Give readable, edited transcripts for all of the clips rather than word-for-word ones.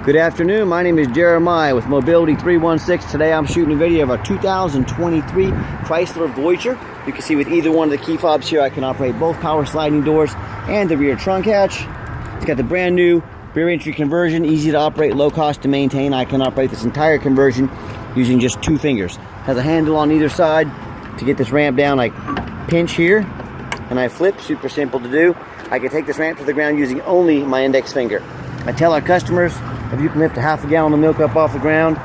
Good afternoon, my name is Jeremiah with Mobility 316. Today I'm shooting a video of a 2023 Chrysler Voyager. You can see with either one of the key fobs here, I can operate both power sliding doors and the rear trunk hatch. It's got the brand new rear entry conversion, easy to operate, low cost to maintain. I can operate this entire conversion using just 2 fingers. Has a handle on either side. To get this ramp down, I pinch here and I flip, super simple to do. I can take this ramp to the ground using only my index finger. I tell our customers, if you can lift a half a gallon of milk up off the ground,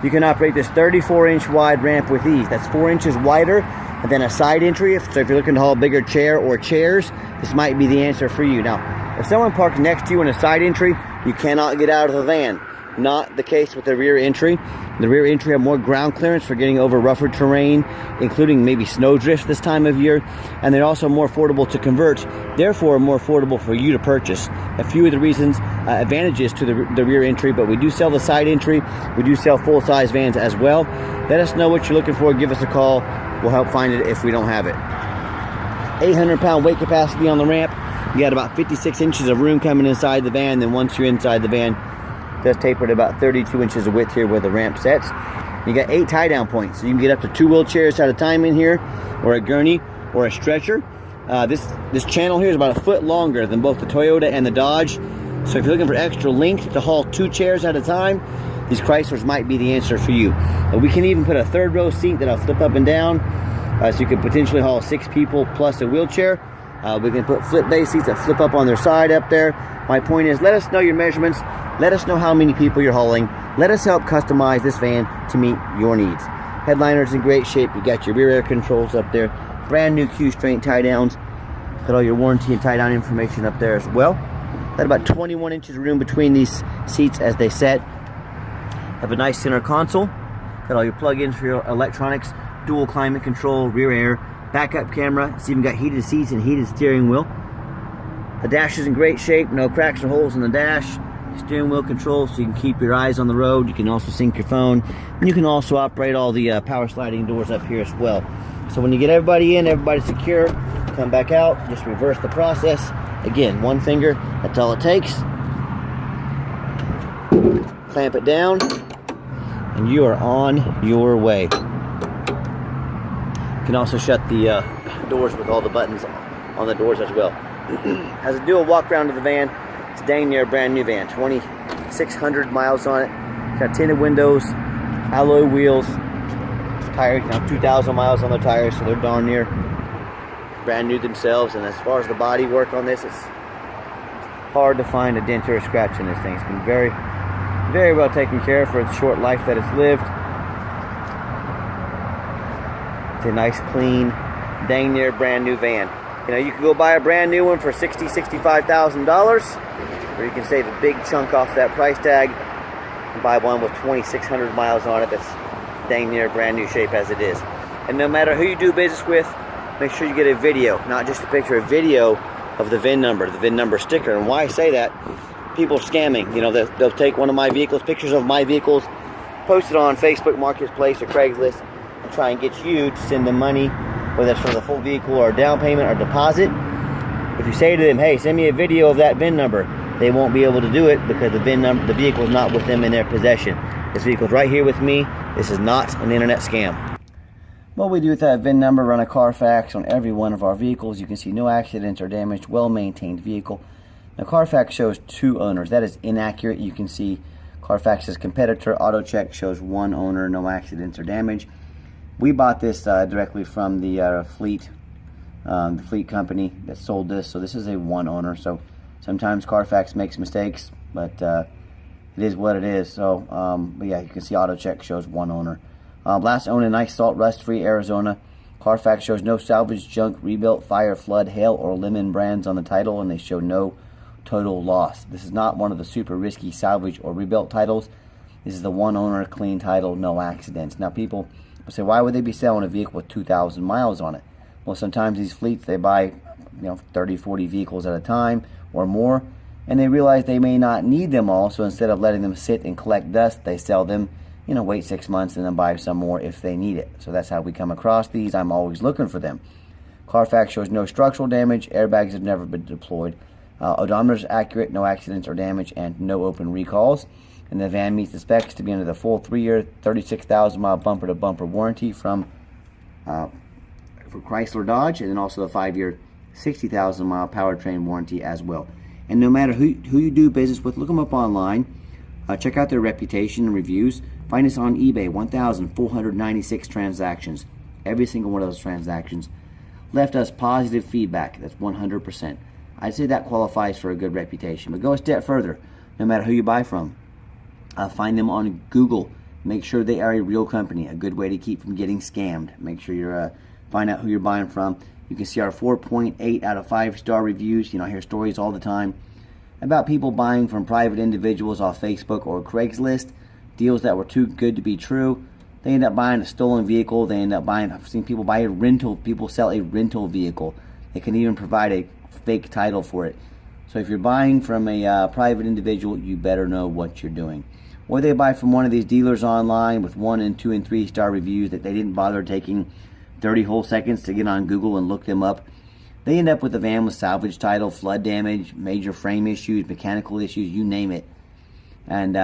you can operate this 34-inch wide ramp with ease. That's 4 inches wider than a side entry. So if you're looking to haul a bigger chair or chairs, this might be the answer for you. Now, if someone parks next to you in a side entry, you cannot get out of the van. Not the case with the rear entry. The rear entry have more ground clearance for getting over rougher terrain, including maybe snowdrift this time of year, and they're also more affordable to convert, therefore more affordable for you to purchase. A few of the reasons, advantages to the rear entry, but we do sell the side entry. We do sell full-size vans as well. Let us know what you're looking for. Give us a call. We'll help find it if we don't have it. 800-pound weight capacity on the ramp. You got about 56 inches of room coming inside the van. Then once you're inside the van, does taper to about 32 inches of width here where the ramp sets. You got 8 tie-down points, so you can get up to 2 wheelchairs at a time in here, or a gurney, or a stretcher. This channel here is about a foot longer than both the Toyota and the Dodge. So if you're looking for extra length to haul 2 chairs at a time, these Chryslers might be the answer for you. We can even put a 3rd row seat that'll flip up and down, so you could potentially haul 6 people plus a wheelchair. We can put flip base seats that flip up on their side up there. My point is, let us know your measurements. Let us know how many people you're hauling. Let us help customize this van to meet your needs. Headliner's in great shape. You got your rear air controls up there. Brand new Q-Straint tie downs. Got all your warranty and tie down information up there as well. Got about 21 inches of room between these seats as they set. Have a nice center console. Got all your plug-ins for your electronics. Dual climate control, rear air, backup camera. It's even got heated seats and heated steering wheel. The dash is in great shape. No cracks or holes in the dash. Steering wheel control, so you can keep your eyes on the road. You can also sync your phone, and you can also operate all the power sliding doors up here as well. So when you get everybody in, everybody's secure, come back out, just reverse the process. Again, 1 finger, that's all it takes. Clamp it down, and you are on your way. You can also shut the doors with all the buttons on the doors as well. Has a dual walk around to the van. It's dang near a brand new van, 2,600 miles on it. Got tinted windows, alloy wheels, tires, 2,000 miles on the tires, so they're darn near brand new themselves. And as far as the body work on this, it's hard to find a dent or a scratch in this thing. It's been very, very well taken care of for its short life that it's lived. It's a nice, clean, dang near brand new van. You can go buy a brand new one for $60,000, $65,000, or you can save a big chunk off that price tag and buy one with 2,600 miles on it that's dang near brand new shape as it is. And no matter who you do business with, make sure you get a video, not just a picture, a video of the VIN number sticker. And why I say that, people are scamming. They'll take one of my vehicles, pictures of my vehicles, post it on Facebook Marketplace or Craigslist, and try and get you to send them money, whether it's for the full vehicle or a down payment or deposit. If you say to them, hey, send me a video of that VIN number, they won't be able to do it because the vehicle is not with them in their possession. This vehicle is right here with me. This is not an internet scam. What we do with that VIN number, run a Carfax on every one of our vehicles. You can see no accidents or damage, well-maintained vehicle. Now, Carfax shows 2 owners. That is inaccurate. You can see Carfax's competitor, AutoCheck, shows 1 owner, no accidents or damage. We bought this directly from the fleet company that sold this, so this is a 1 owner. So sometimes Carfax makes mistakes, but it is what it is. So, but yeah, you can see AutoCheck shows 1 owner. Last owned in nice salt rust-free Arizona. Carfax shows no salvage, junk, rebuilt, fire, flood, hail, or lemon brands on the title, and they show no total loss. This is not one of the super risky salvage or rebuilt titles. This is the 1 owner, clean title, no accidents. Now, people say, why would they be selling a vehicle with 2,000 miles on it? Well, sometimes these fleets, they buy 30, 40 vehicles at a time or more, and they realize they may not need them all, so instead of letting them sit and collect dust, they sell them, wait 6 months and then buy some more if they need it. So that's how we come across these. I'm always looking for them. Carfax shows no structural damage. Airbags have never been deployed. Odometer is accurate, no accidents or damage, and no open recalls. And the van meets the specs to be under the full 3-year, 36,000-mile bumper-to-bumper warranty for Chrysler Dodge, and then also the 5-year, 60,000-mile powertrain warranty as well. And no matter who you do business with, look them up online. Check out their reputation and reviews. Find us on eBay, 1,496 transactions. Every single one of those transactions left us positive feedback. That's 100%. I'd say that qualifies for a good reputation. But go a step further. No matter who you buy from, find them on Google. Make sure they are a real company. A good way to keep from getting scammed. Make sure you find out who you're buying from. You can see our 4.8 out of 5-star reviews. You know, I hear stories all the time about people buying from private individuals off Facebook or Craigslist. Deals that were too good to be true. They end up buying a stolen vehicle. They end up buying, I've seen people buy a rental. People sell a rental vehicle. They can even provide a fake title for it. So if you're buying from a private individual, you better know what you're doing. Or they buy from one of these dealers online with 1 and 2 and 3-star reviews that they didn't bother taking 30 whole seconds to get on Google and look them up. They end up with a van with salvage title, flood damage, major frame issues, mechanical issues, you name it. And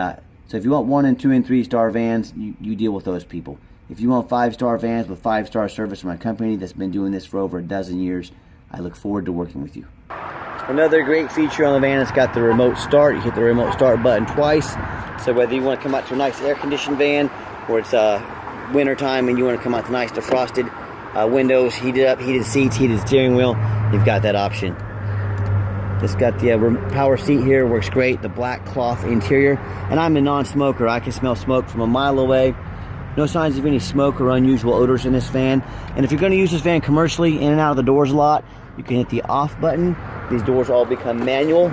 so if you want 1 and 2 and 3-star vans, you deal with those people. If you want 5-star vans with 5-star service from a company that's been doing this for over a dozen years, I look forward to working with you. Another great feature on the van, it's got the remote start. You hit the remote start button twice. So whether you want to come out to a nice air-conditioned van, or it's winter time and you want to come out to nice defrosted windows, heated up, heated seats, heated steering wheel, you've got that option. It's got the power seat here, works great. The black cloth interior, and I'm a non-smoker. I can smell smoke from a mile away. No signs of any smoke or unusual odors in this van. And if you're going to use this van commercially, in and out of the doors a lot, you can hit the off button. These doors all become manual,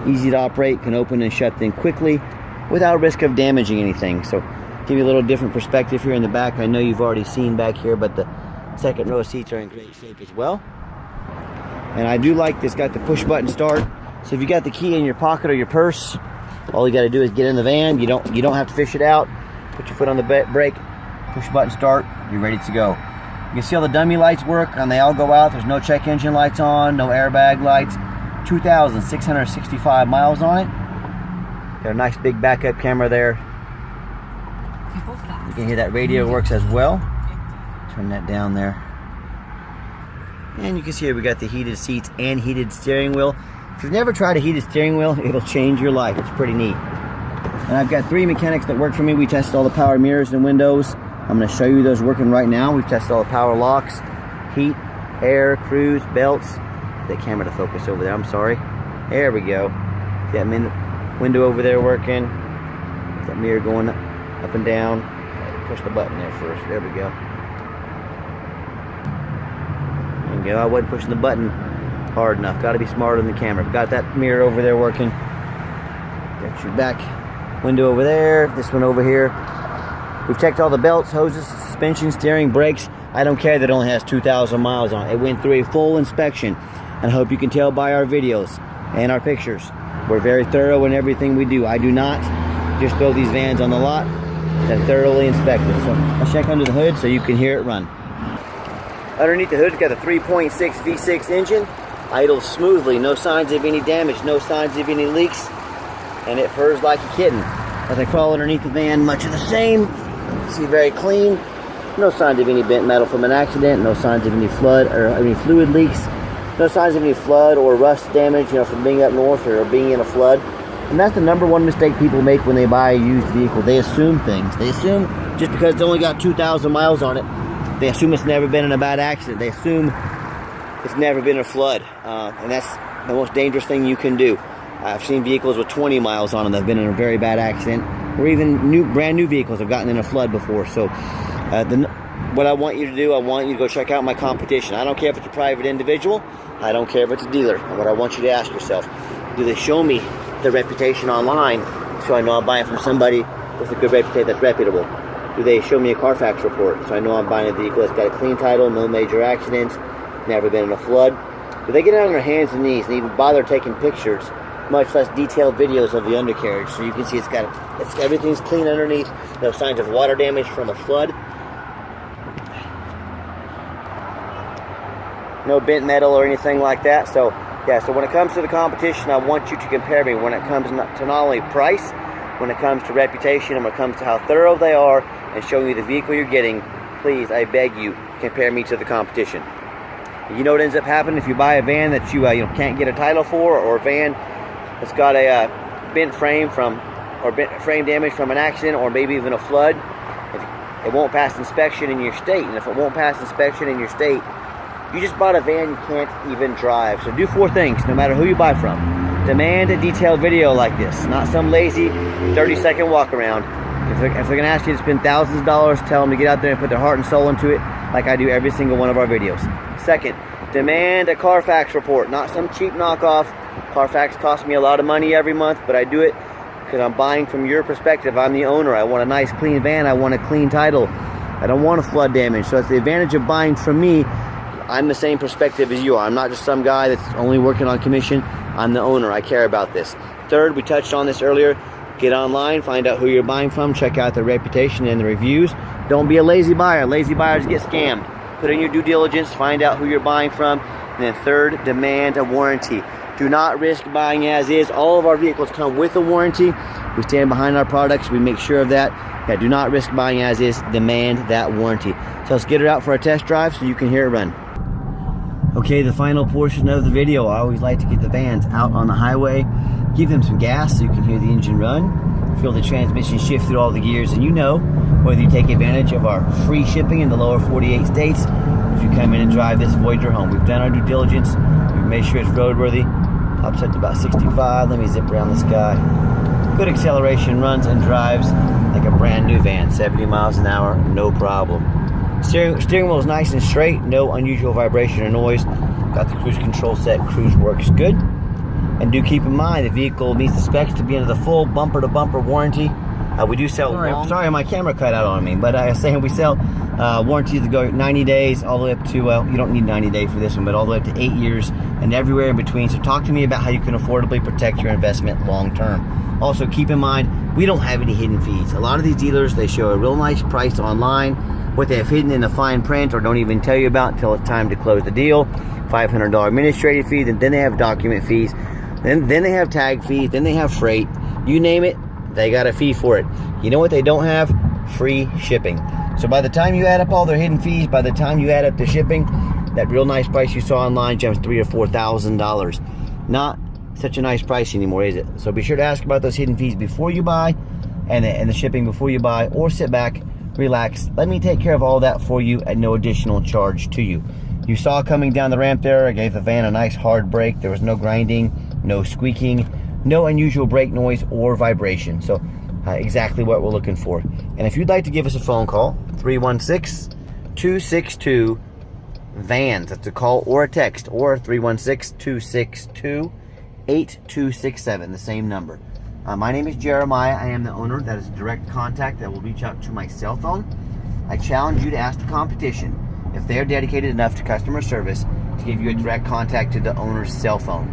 easy to operate, can open and shut them quickly without risk of damaging anything. So give you a little different perspective here in the back. I know you've already seen back here, but the second row seats are in great shape as well. And I do like this, got the push button start. So if you got the key in your pocket or your purse, all you got to do is get in the van. You don't have to fish it out. Put your foot on the brake, push button start, you're ready to go. You can see all the dummy lights work and they all go out. There's no check engine lights on, no airbag lights. 2,665 miles on it. Got a nice big backup camera there. You can hear that radio works as well. Turn that down there. And you can see here we got the heated seats and heated steering wheel. If you've never tried a heated steering wheel, it'll change your life. It's pretty neat. And I've got 3 mechanics that work for me. We tested all the power mirrors and windows. I'm going to show you those working right now. We've tested all the power locks, heat, air, cruise, belts. That camera to focus over there, I'm sorry. There we go. See that window over there working. That mirror going up and down. Push the button there first. There we go. There we go. I wasn't pushing the button hard enough. Got to be smarter than the camera. Got that mirror over there working. Got your back window over there. This one over here. We've checked all the belts, hoses, suspension, steering, brakes. I don't care that it only has 2,000 miles on it. It went through a full inspection. And I hope you can tell by our videos and our pictures. We're very thorough in everything we do. I do not just throw these vans on the lot. They're thoroughly inspected. So let's check under the hood so you can hear it run. Underneath the hood, it's got a 3.6 V6 engine. Idles smoothly. No signs of any damage. No signs of any leaks. And it purrs like a kitten. As I crawl underneath the van, much of the same. See, very clean. No signs of any bent metal from an accident. No signs of any flood or any fluid leaks. No signs of any flood or rust damage, you know, from being up north or being in a flood. And that's the #1 mistake people make when they buy a used vehicle. They assume things. They assume just because it's only got 2,000 miles on it, they assume it's never been in a bad accident. They assume it's never been a flood. And that's the most dangerous thing you can do. I've seen vehicles with 20 miles on them that have been in a very bad accident. Or even brand new vehicles have gotten in a flood before. So what I want you to do, I want you to go check out my competition. I don't care if it's a private individual. I don't care if it's a dealer. And what I want you to ask yourself, do they show me their reputation online so I know I'm buying from somebody with a good reputation that's reputable? Do they show me a Carfax report so I know I'm buying a vehicle that's got a clean title, no major accidents, never been in a flood? Do they get down on their hands and knees and even bother taking pictures, much less detailed videos of the undercarriage, so you can see everything's clean underneath, no signs of water damage from a flood, no bent metal or anything like that. So Yeah, so when it comes to the competition, I want you to compare me when it comes to not only price, when it comes to reputation, and when it comes to how thorough they are and showing you the vehicle you're getting. Please, I beg you, compare me to the competition. You know what ends up happening if you buy a van that you can't get a title for, or a van that's got a bent frame or bent frame damage from an accident, or maybe even a flood. It won't pass inspection in your state, and if it won't pass inspection in your state, you just bought a van you can't even drive. So do 4 things, no matter who you buy from. Demand a detailed video like this, not some lazy 30-second walk around. If they're going to ask you to spend thousands of dollars, tell them to get out there and put their heart and soul into it, like I do every single one of our videos. Second, demand a Carfax report, not some cheap knockoff. Carfax costs me a lot of money every month, but I do it because I'm buying from your perspective. I'm the owner. I want a nice clean van. I want a clean title. I don't want a flood damage. So it's the advantage of buying from me. I'm the same perspective as you are. I'm not just some guy that's only working on commission. I'm the owner. I care about this. Third, we touched on this earlier. Get online, find out who you're buying from, check out their reputation and the reviews. Don't be a lazy buyer. Lazy buyers get scammed. Put in your due diligence, find out who you're buying from. And then third, demand a warranty. Do not risk buying as is. All of our vehicles come with a warranty. We stand behind our products. We make sure of that. Yeah, do not risk buying as is. Demand that warranty. So let's get her out for a test drive so you can hear it run. Okay, the final portion of the video. I always like to get the vans out on the highway, give them some gas so you can hear the engine run, feel the transmission shift through all the gears, and you know whether you take advantage of our free shipping in the lower 48 states, if you come in and drive this Voyager home. We've done our due diligence, we've made sure it's roadworthy. Pops up to about 65, let me zip around this guy. Good acceleration, runs and drives like a brand new van, 70 miles an hour, no problem. Steering wheel is nice and straight, no unusual vibration or noise. Got the cruise control set, cruise works good. And do keep in mind, the vehicle meets the specs to be under the full bumper-to-bumper warranty. We do sell sorry, my camera cut out on me, but I was saying we sell warranties that go 90 days all the way up to, well, you don't need 90 days for this one, but all the way up to 8 years and everywhere in between. So talk to me about how you can affordably protect your investment long-term. Also, keep in mind, we don't have any hidden fees. A lot of these dealers, they show a real nice price online. What they have hidden in the fine print or don't even tell you about until it's time to close the deal. $500 administrative fee, then they have document fees, then they have tag fees, then they have freight. You name it, they got a fee for it. You know what they don't have? Free shipping. So by the time you add up all their hidden fees, by the time you add up the shipping, that real nice price you saw online jumps $3,000 or $4,000. Not such a nice price anymore, is it? So be sure to ask about those hidden fees before you buy, and the shipping before you buy, or sit back, relax, let me take care of all that for you at no additional charge to you. You saw coming down the ramp there, I gave the van a nice hard brake. There was no grinding, no squeaking, no unusual brake noise or vibration. So exactly what we're looking for. And if you'd like to give us a phone call, 316-262-VANS. That's a call or a text, or 316-262-8267, the same number. My name is Jeremiah. I am the owner. That is a direct contact that will reach out to my cell phone. I challenge you to ask the competition if they're dedicated enough to customer service to give you a direct contact to the owner's cell phone.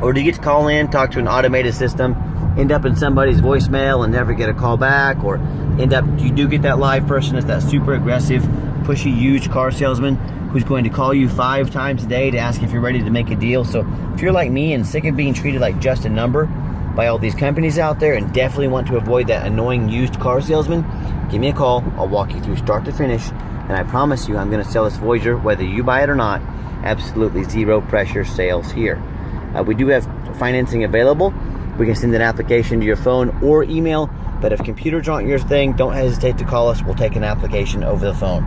Or do you get to call in, talk to an automated system, end up in somebody's voicemail and never get a call back, or end up, you do get that live person that's that super aggressive, pushy, used car salesman who's going to call you 5 times a day to ask if you're ready to make a deal. So if you're like me and sick of being treated like just a number by all these companies out there and definitely want to avoid that annoying used car salesman, give me a call. I'll walk you through start to finish, and I promise you I'm going to sell this Voyager whether you buy it or not. Absolutely zero pressure sales here. We do have financing available. We can send an application to your phone or email, but if computers aren't your thing, don't hesitate to call us. We'll take an application over the phone.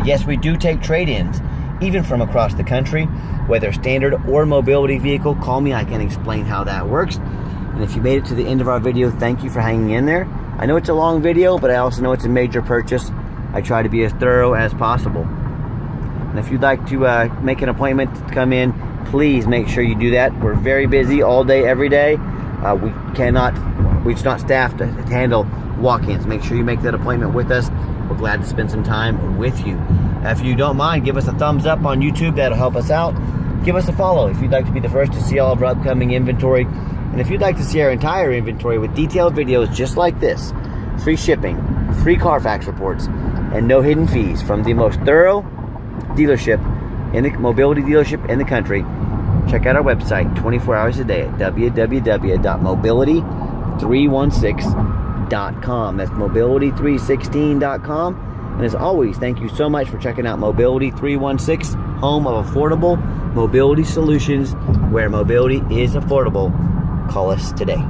Yes, we do take trade-ins, even from across the country, whether standard or mobility vehicle. Call me, I can explain how that works. And if you made it to the end of our video, thank you for hanging in there. I know it's a long video, but I also know it's a major purchase. I try to be as thorough as possible. And if you'd like to make an appointment to come in, please make sure you do that. We're very busy all day, every day. We're just not staffed to handle walk-ins. Make sure you make that appointment with us. We're glad to spend some time with you. If you don't mind, give us a thumbs up on YouTube. That'll help us out. Give us a follow if you'd like to be the first to see all of our upcoming inventory. And if you'd like to see our entire inventory with detailed videos just like this, free shipping, free Carfax reports, and no hidden fees from the most thorough dealership in the mobility dealership in the country. Check out our website 24 hours a day at www.mobility316.com. That's mobility316.com. And as always, thank you so much for checking out Mobility 316, home of affordable mobility solutions, where mobility is affordable. Call us today.